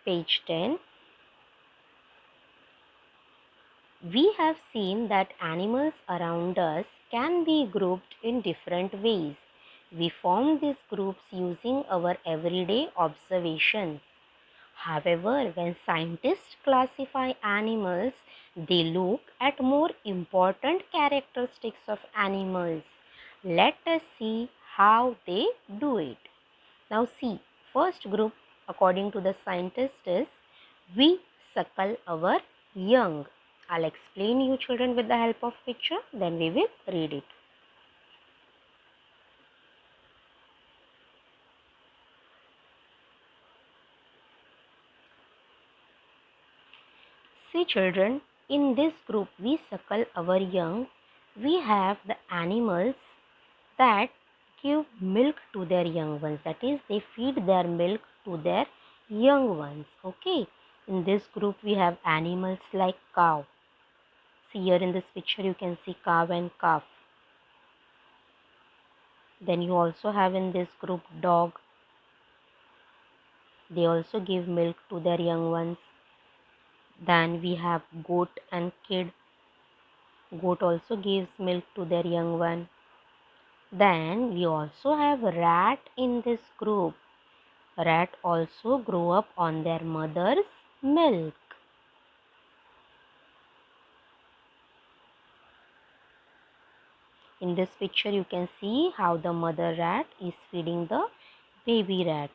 Page 10. We have seen that animals around us can be grouped in different ways. We form these groups using our everyday observations. However, when scientists classify animals, they look at more important characteristics of animals. Let us see how they do it. Now see, first group according to the scientists is we suckle our young. I'll explain you children with the help of picture, then we will read it. See children, in this group we suckle our young. We have the animals that give milk to their young ones. That is, they feed their milk to their young ones. Okay. In this group we have animals like cow. See here in this picture you can see cow and calf. Then you also have in this group dog. They also give milk to their young ones. Then we have goat and kid. Goat also gives milk to their young one. Then we also have rat in this group. Rat also grow up on their mother's milk. In this picture you can see how the mother rat is feeding the baby rats.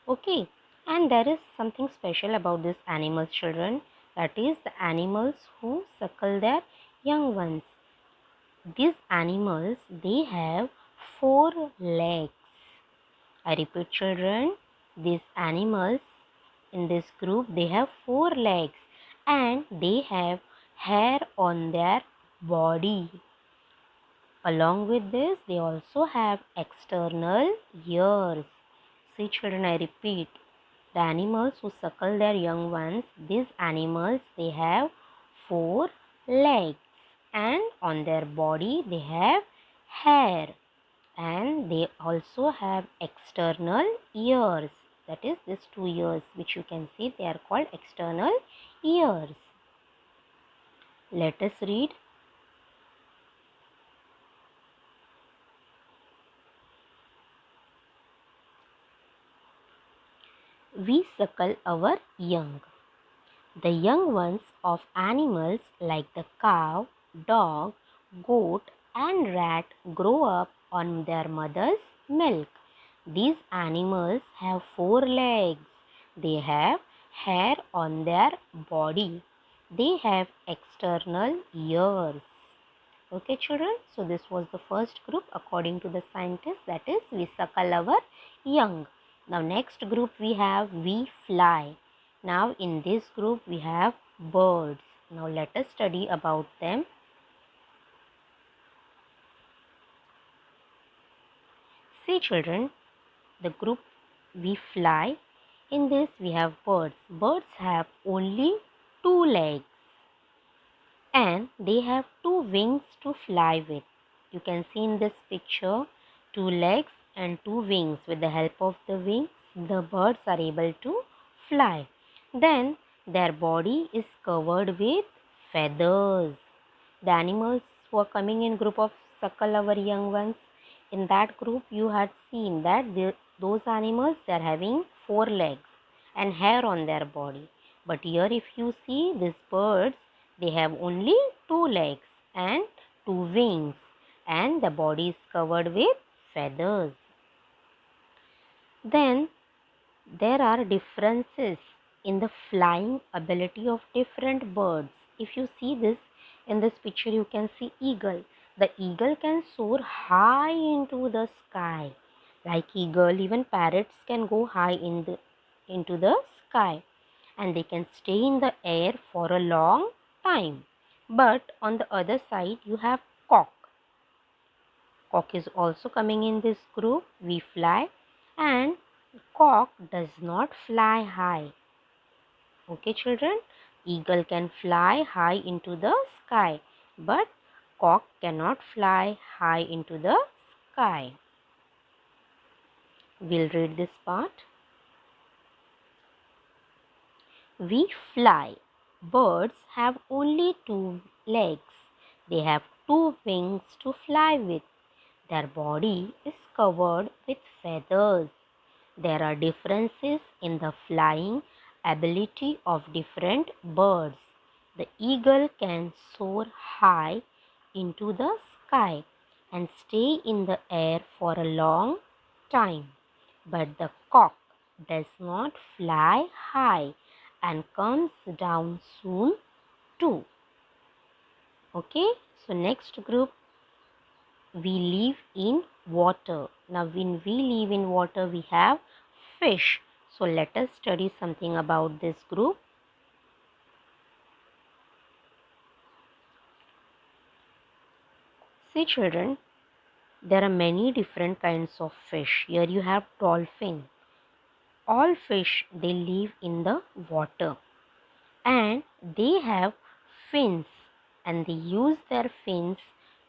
Okay, and there is something special about these animals children, that is the animals who suckle their young ones. These animals, they have 4 legs. I repeat children, these animals in this group, they have 4 legs and they have hair on their body. Along with this, they also have external ears. See children, I repeat, the animals who suckle their young ones, these animals, they have 4 legs and on their body they have hair and they also have external ears. That is, these 2 ears which you can see, they are called external ears. Let us read. We suckle our young. The young ones of animals like the cow, dog, goat and rat grow up on their mother's milk. These animals have 4 legs. They have hair on their body. They have external ears. Okay children, so this was the first group according to the scientists, that is we suckle our young. Now next group we have we fly. Now in this group we have birds. Now let us study about them. See children, the group we fly, in this we have birds. Birds have only 2 legs and they have 2 wings to fly with. You can see in this picture 2 legs and 2 wings. With the help of the wings, the birds are able to fly. Then their body is covered with feathers. The animals who are coming in group of suckle our young ones, in that group you had seen that those animals, they are having 4 legs and hair on their body. But here if you see these birds, they have only 2 legs and 2 wings and the body is covered with feathers. Then there are differences in the flying ability of different birds. If you see this in this picture, you can see eagle. The eagle can soar high into the sky. Like eagle, even parrots can go high into the sky and they can stay in the air for a long time. But on the other side, you have cock. Cock is also coming in this group. We fly and cock does not fly high. Okay children, eagle can fly high into the sky, but cock cannot fly high into the sky. We'll read this part. We fly. Birds have only two legs. They have two wings to fly with. Their body is covered with feathers. There are differences in the flying ability of different birds. The eagle can soar high into the sky and stay in the air for a long time. But the cock does not fly high and comes down soon too. Okay, so next group, we live in water. Now, when we live in water, we have fish. So, let us study something about this group. See, children, there are many different kinds of fish. Here you have dolphin. All fish, they live in the water and they have fins and they use their fins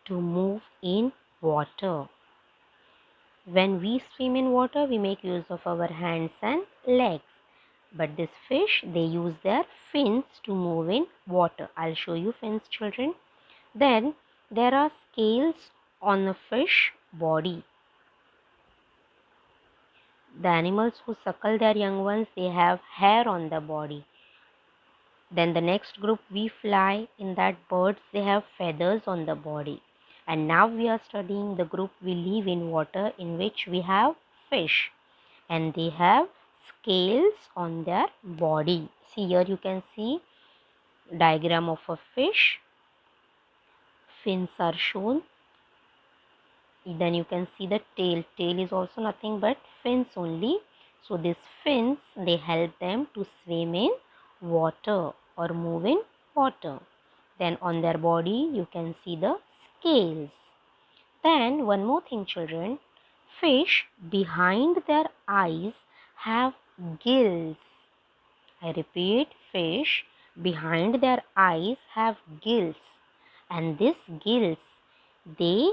to move in water. When we swim in water, we make use of our hands and legs. But this fish, they use their fins to move in water. I'll show you fins, children. Then there are scales on the fish body. The animals who suckle their young ones, they have hair on the body. Then the next group, we fly. In that birds, they have feathers on the body. And now we are studying the group we live in water, in which we have fish. And they have scales on their body. See, here you can see diagram of a fish. Fins are shown. Then you can see the tail is also nothing but fins only. So these fins, they help them to swim in water or move in water. Then on their body you can see the scales. Then one more thing, children, fish behind their eyes have gills. I repeat, fish behind their eyes have gills, and these gills, they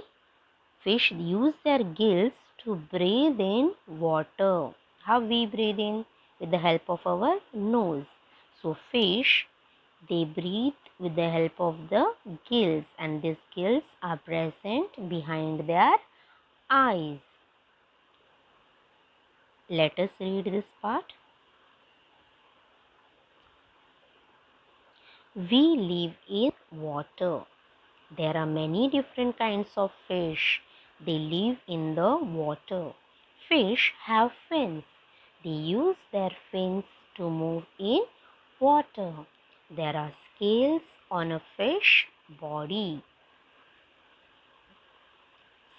fish use their gills to breathe in water. How we breathe in? With the help of our nose. So fish, they breathe with the help of the gills, and these gills are present behind their eyes. Let us read this part. We live in water. There are many different kinds of fish. They live in the water. Fish have fins. They use their fins to move in water. There are scales on a fish body.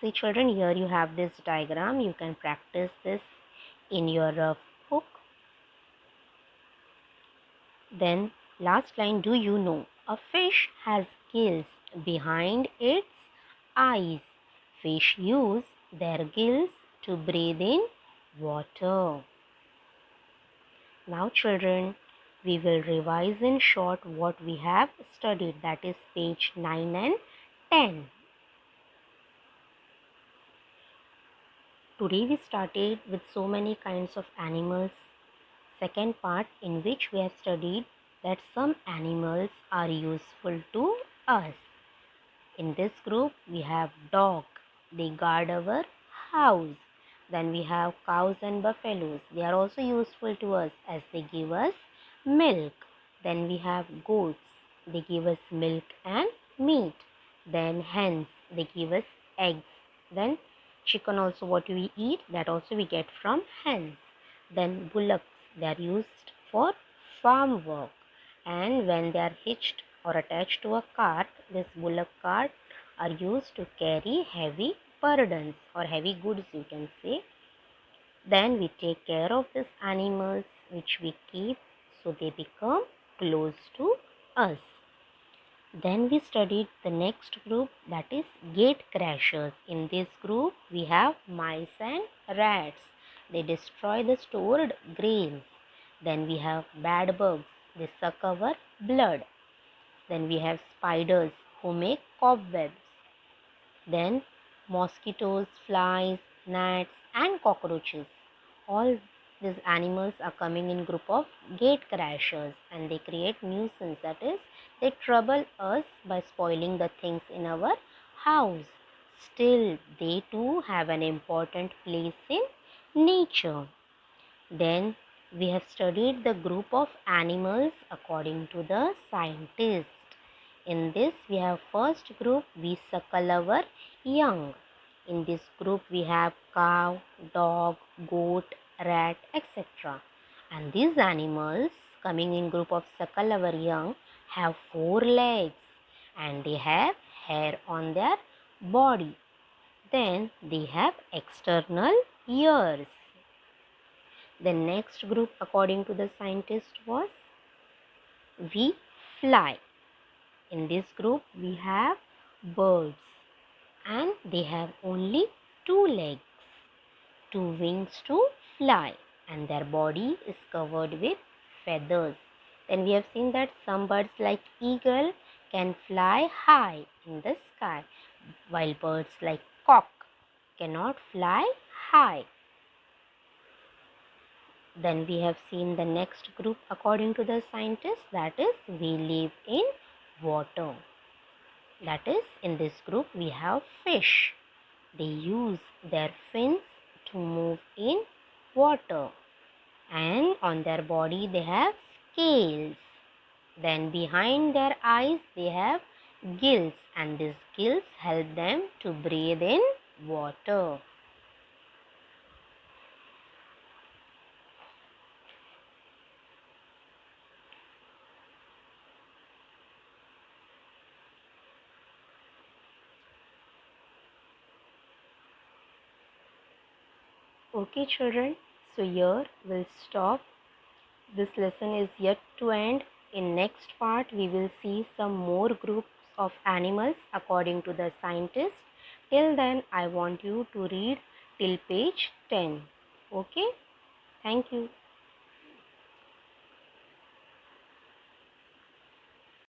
See, children, here you have this diagram. You can practice this in your book. Then last line, do you know? A fish has gills behind its eyes. Fish use their gills to breathe in water. Now children, we will revise in short what we have studied, that is page 9 and 10. Today we started with so many kinds of animals. Second part, in which we have studied that some animals are useful to us. In this group, we have dog. They guard our house. Then we have cows and buffaloes. They are also useful to us as they give us milk. Then we have goats. They give us milk and meat. Then hens. They give us eggs. Then chicken also, what we eat, that also we get from hens. Then bullocks. They are used for farm work. And when they are hitched or attached to a cart, this bullock cart are used to carry heavy burdens or heavy goods, you can say. Then we take care of these animals which we keep, so they become close to us. Then we studied the next group, that is gate crashers. In this group we have mice and rats. They destroy the stored grains. Then we have bad bugs. They suck our blood. Then we have spiders who make cobwebs. Then mosquitoes, flies, gnats and cockroaches. All These animals are coming in group of gate crashers and they create nuisance, that is, they trouble us by spoiling the things in our house. Still, they too have an important place in nature. Then we have studied the group of animals according to the scientist. In this we have first group, we suckle our young. In this group we have cow, dog, goat, rat, etc. And these animals coming in group of suckle our young have 4 legs and they have hair on their body. Then they have external ears. The next group according to the scientist was we fly. In this group we have birds and they have only 2 legs, 2 wings to fly and their body is covered with feathers. Then we have seen that some birds like eagle can fly high in the sky while birds like cock cannot fly high. Then we have seen the next group according to the scientists, that is we live in water. That is, in this group we have fish. They use their fins to move in water and on their body they have scales. Then behind their eyes they have gills and these gills help them to breathe in water. Okay children, so here we'll stop. This lesson is yet to end. In next part we will see some more groups of animals according to the scientists. Till then I want you to read till page 10. Okay? Thank you.